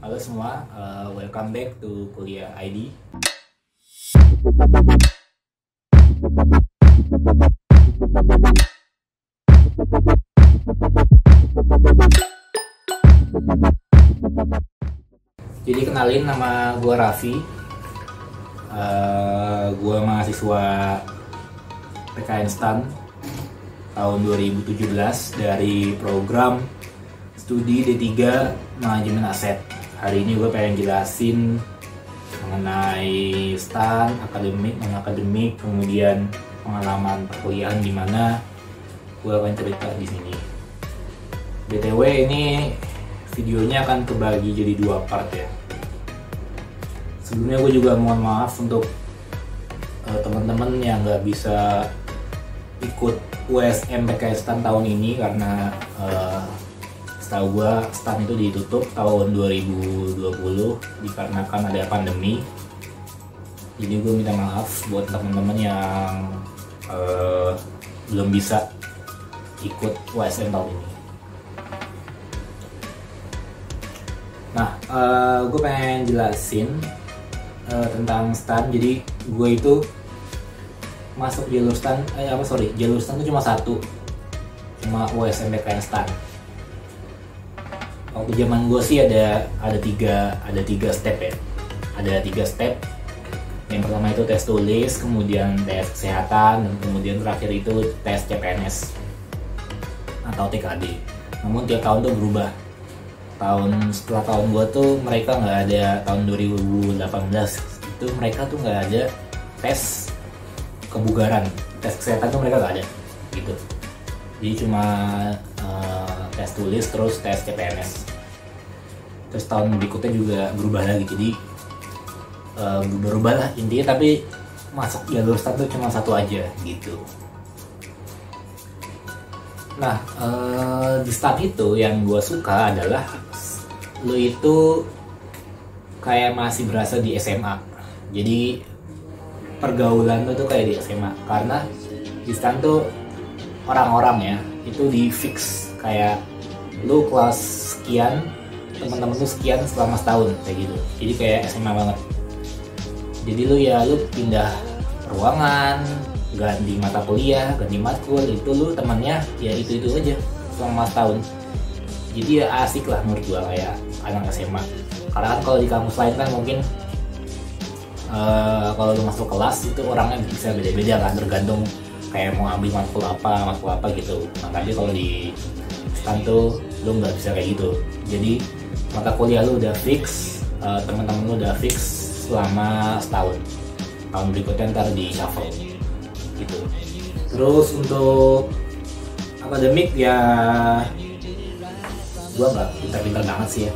Halo semua, welcome back to Kuliah ID. Jadi kenalin, nama gue Raffi. Gue mahasiswa PKN STAN tahun 2017 dari program studi D3 Manajemen Aset. Hari ini gue pengen jelasin mengenai STAN, akademik, kemudian pengalaman perkuliahan di mana gue akan cerita di sini. BTW ini videonya akan kebagi jadi 2 part ya. Sebelumnya gue juga mohon maaf untuk teman-teman yang nggak bisa ikut USM PKN STAN tahun ini karena setahu gue STAN itu ditutup tahun 2020 dikarenakan ada pandemi. Jadi gue minta maaf buat teman-teman yang belum bisa ikut USM tahun ini. Nah, gue pengen jelasin tentang STAN. Jadi gue itu masuk jalur STAN, jalur STAN itu cuma satu, cuma USM PKN STAN. Waktu zaman gue sih ada tiga step ya. Ada 3 step. Yang pertama itu tes tulis, kemudian tes kesehatan, dan kemudian terakhir itu tes CPNS atau TKD. Namun tiap tahun tuh berubah. Setelah tahun gue tuh mereka nggak ada, tahun 2018 itu mereka tuh nggak ada tes kebugaran, tes kesehatan tuh mereka nggak ada gitu. Jadi cuma tes tulis terus tes CPNS. Terus tahun berikutnya juga berubah lagi, jadi berubah lah intinya, tapi masuk jalur STAN tuh cuma satu aja gitu. Nah, di STAN itu yang gue suka adalah lo itu kayak masih berasa di SMA. Jadi pergaulan lo tuh kayak di SMA, karena di STAN tuh orang-orang ya itu di fix, kayak lu kelas sekian, teman-teman lu sekian selama setahun kayak gitu. Jadi kayak SMA banget. Jadi lu pindah ruangan, ganti mata kuliah, ganti matkul, itu lu temannya ya itu aja selama setahun. Jadi ya asik lah menurut gua kayak anak SMA. Karena kan kalau di kampus lain kan mungkin kalau lu masuk kelas itu orangnya bisa beda-beda kan, tergantung kayak mau ambil matkul apa gitu. Makanya kalau di STAN tuh lu nggak bisa kayak gitu. Jadi mata kuliah lu udah fix, teman-teman lu udah fix selama setahun. Tahun berikutnya ntar di shuffle gitu. Terus untuk akademik ya gue nggak pintar-pintar banget sih ya.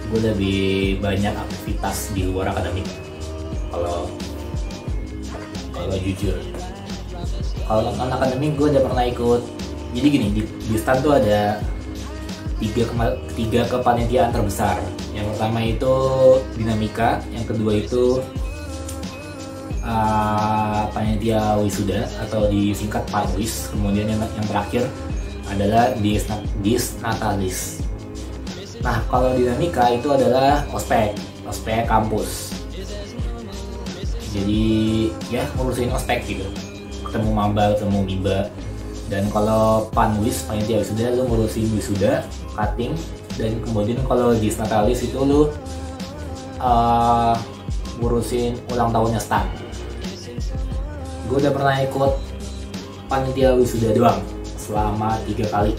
Gue lebih banyak aktivitas di luar akademik kalau jujur. Kalau tentang akademik gue udah pernah ikut. Jadi gini, di STAN tuh ada 3 kepanitiaan terbesar. Yang pertama itu dinamika, yang kedua itu panitia wisuda atau disingkat Panwis, kemudian yang terakhir adalah disnatalis. Nah, kalau dinamika itu adalah ospek kampus. Jadi ya ngurusin ospek gitu, ketemu maba, ketemu miba. Dan kalau Panwis, panitia wisuda, lu ngurusin wisuda, cutting, dan kemudian kalau disnatalis itu lu ngurusin ulang tahunnya STAN. Gue udah pernah ikut panitia wisuda doang selama 3 kali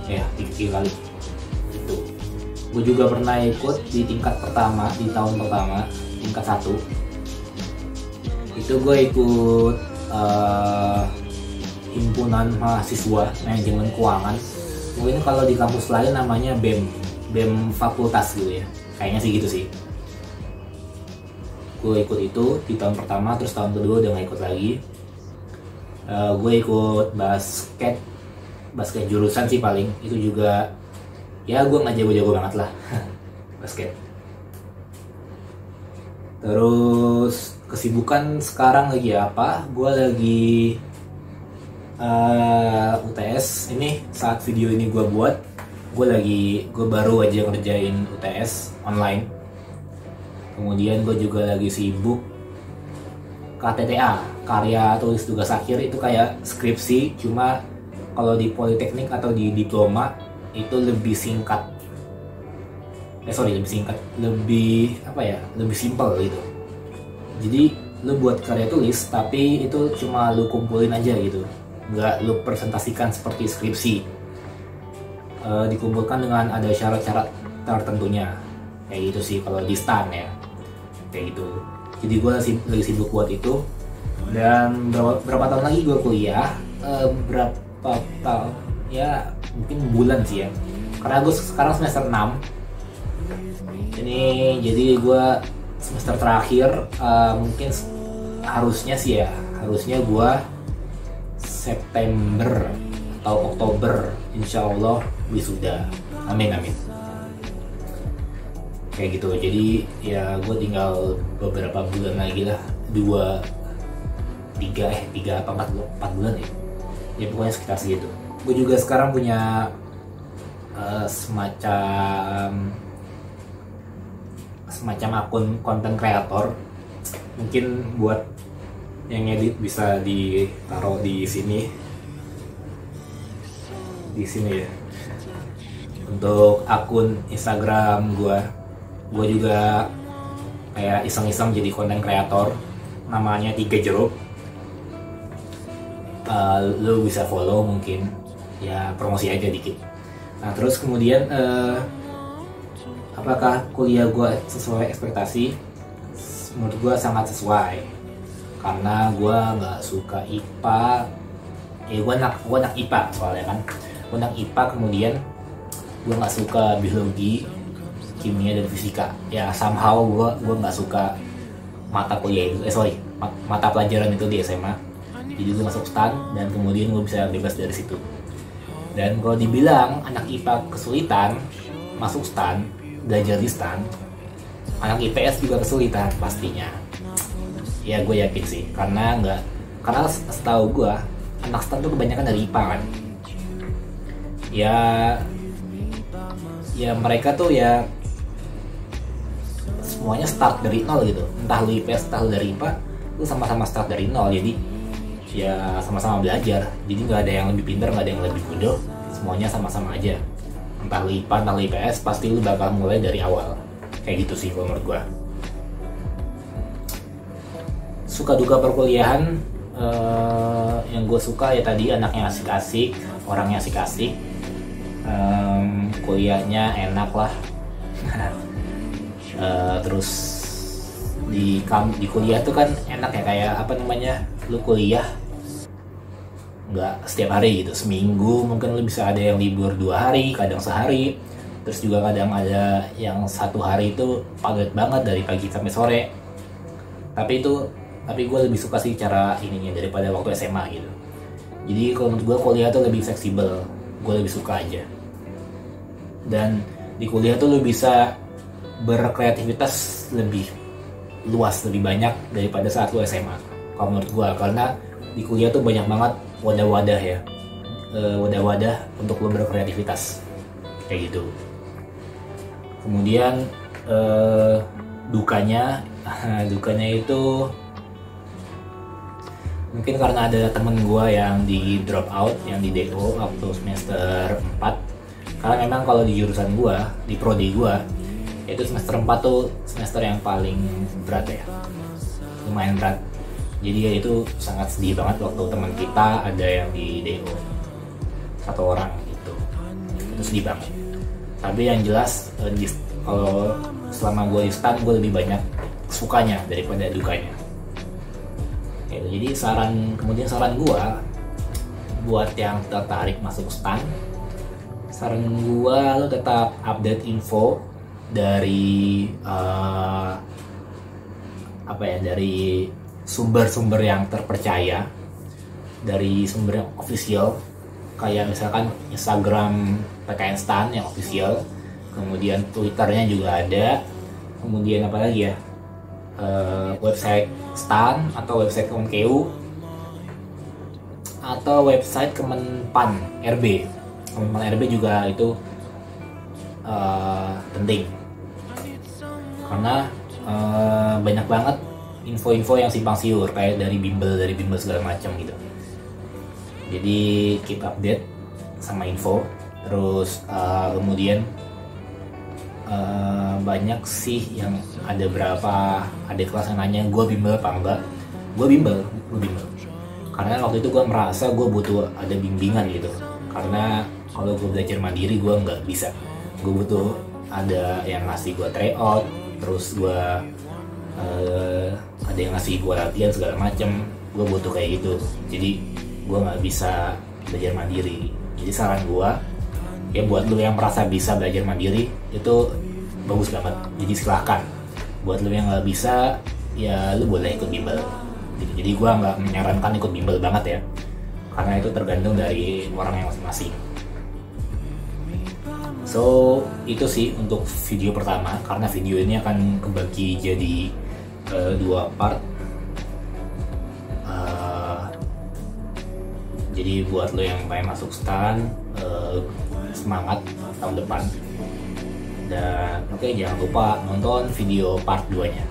ya, 3 kali itu. Gue juga pernah ikut di tingkat pertama, di tahun pertama, tingkat 1 itu gue ikut himpunan mahasiswa manajemen keuangan. Mungkin kalau di kampus lain namanya BEM fakultas gitu ya, kayaknya sih gitu sih. Gue ikut itu di tahun pertama, terus tahun kedua udah gak ikut lagi. Gue ikut basket jurusan sih paling, itu juga ya gue nggak jago-jago banget lah basket. Terus kesibukan sekarang lagi apa? Gue lagi UTS. Ini saat video ini gue buat gue baru aja ngerjain UTS online. Kemudian gue juga lagi sibuk KTTA, karya tulis tugas akhir. Itu kayak skripsi, cuma kalau di politeknik atau di diploma itu lebih singkat. Lebih simpel gitu. Jadi lu buat karya tulis, tapi itu cuma lu kumpulin aja gitu, nggak lu presentasikan seperti skripsi. Dikumpulkan dengan ada syarat-syarat tertentunya, kayak gitu sih kalau di STAN ya, kayak gitu. Jadi gue lagi sibuk buat itu. Dan berapa tahun lagi gue kuliah, berapa tahun ya, mungkin bulan sih ya, karena gue sekarang semester 6 ini. Jadi gue semester terakhir, mungkin harusnya gue September atau Oktober insya Allah wisuda. Amin. Kayak gitu. Jadi ya gue tinggal beberapa bulan lagi lah, 3 apa 4 bulan ya. Ya pokoknya sekitar segitu. Gue juga sekarang punya semacam akun konten kreator. Mungkin buat yang edit bisa ditaruh di sini ya, untuk akun Instagram gue juga kayak iseng-iseng jadi konten kreator, namanya 3 jeruk. Lo bisa follow, mungkin ya promosi aja dikit. Nah terus kemudian apakah kuliah gue sesuai ekspektasi? Menurut gue sangat sesuai, karena gue nggak suka IPA. Gue anak IPA soalnya kan. Gue anak IPA, kemudian gue nggak suka biologi, kimia dan fisika. Ya somehow gue nggak suka mata kuliah itu. Mata pelajaran itu di SMA. Jadi gue masuk STAN dan kemudian gue bisa bebas dari situ. Dan kalau dibilang anak IPA kesulitan masuk STAN, belajar di STAN, anak IPS juga kesulitan pastinya. Ya gue yakin sih, karena setahu gue anak STAN tuh kebanyakan dari IPA kan. Ya mereka tuh ya semuanya start dari nol gitu. Entah lu IPS, entah lu dari IPA, lu sama-sama start dari nol. Jadi ya sama-sama belajar. Jadi nggak ada yang lebih pintar, nggak ada yang lebih bodoh. Semuanya sama-sama aja. Entah lu IPA, entah lu IPS, pasti lu bakal mulai dari awal. Kayak gitu sih menurut gua. Suka duka perkuliahan, yang gue suka ya tadi, anaknya asik-asik, orangnya asik-asik, kuliahnya enak lah. Terus di kuliah tuh kan enak ya, kayak apa namanya, lu kuliah nggak setiap hari gitu, seminggu mungkin lu bisa ada yang libur 2 hari, kadang sehari. Terus juga kadang ada yang 1 hari itu padat banget dari pagi sampai sore. Tapi gue lebih suka sih cara ininya daripada waktu SMA gitu. Jadi kalau menurut gue kuliah tuh lebih fleksibel, gue lebih suka aja. Dan di kuliah tuh lu bisa berkreativitas lebih luas, lebih banyak daripada saat lu SMA. Kalau menurut gue, karena di kuliah tuh banyak banget wadah-wadah ya, wadah-wadah untuk lo berkreativitas kayak gitu. Kemudian dukanya itu mungkin karena ada temen gue yang di drop out, yang di DO waktu semester 4. Karena memang kalau di jurusan gue, di prodi gue, itu semester 4 tuh semester yang paling berat ya, lumayan berat. Jadi ya itu sangat sedih banget waktu teman kita ada yang di DO 1 orang gitu. Itu sedih banget. Tapi yang jelas kalau selama gue di STAN, gue lebih banyak sukanya daripada dukanya. Jadi saran gue buat yang tertarik masuk STAN, saran gue lo tetap update info dari dari sumber-sumber yang terpercaya, dari sumber yang official, kayak misalkan Instagram PKN STAN yang official, kemudian Twitternya juga ada, kemudian apa lagi ya, website STAN atau website Kemenkeu atau website Kemenpan RB juga itu penting karena banyak banget info-info yang simpang siur kayak dari bimbel segala macam gitu. Jadi keep update sama info. Terus kemudian banyak sih yang ada berapa ada kelas yang nanya gue bimbel apa enggak. Gue bimbel karena waktu itu gue merasa gue butuh ada bimbingan gitu, karena kalau gue belajar mandiri gue nggak bisa. Gue butuh ada yang ngasih gue tryout, terus gue ada yang ngasih gue latihan segala macem. Gue butuh kayak gitu, jadi gue nggak bisa belajar mandiri. Jadi saran gue ya buat lu yang merasa bisa belajar mandiri itu bagus banget, jadi silahkan. Buat lu yang nggak bisa ya lu boleh ikut bimbel gitu. Jadi gue nggak menyarankan ikut bimbel banget ya, karena itu tergantung dari orang yang masing-masing. So itu sih untuk video pertama, karena video ini akan kebagi jadi 2 part. Jadi buat lo yang pengen masuk STAN, semangat tahun depan. Dan oke, jangan lupa nonton video part 2 nya.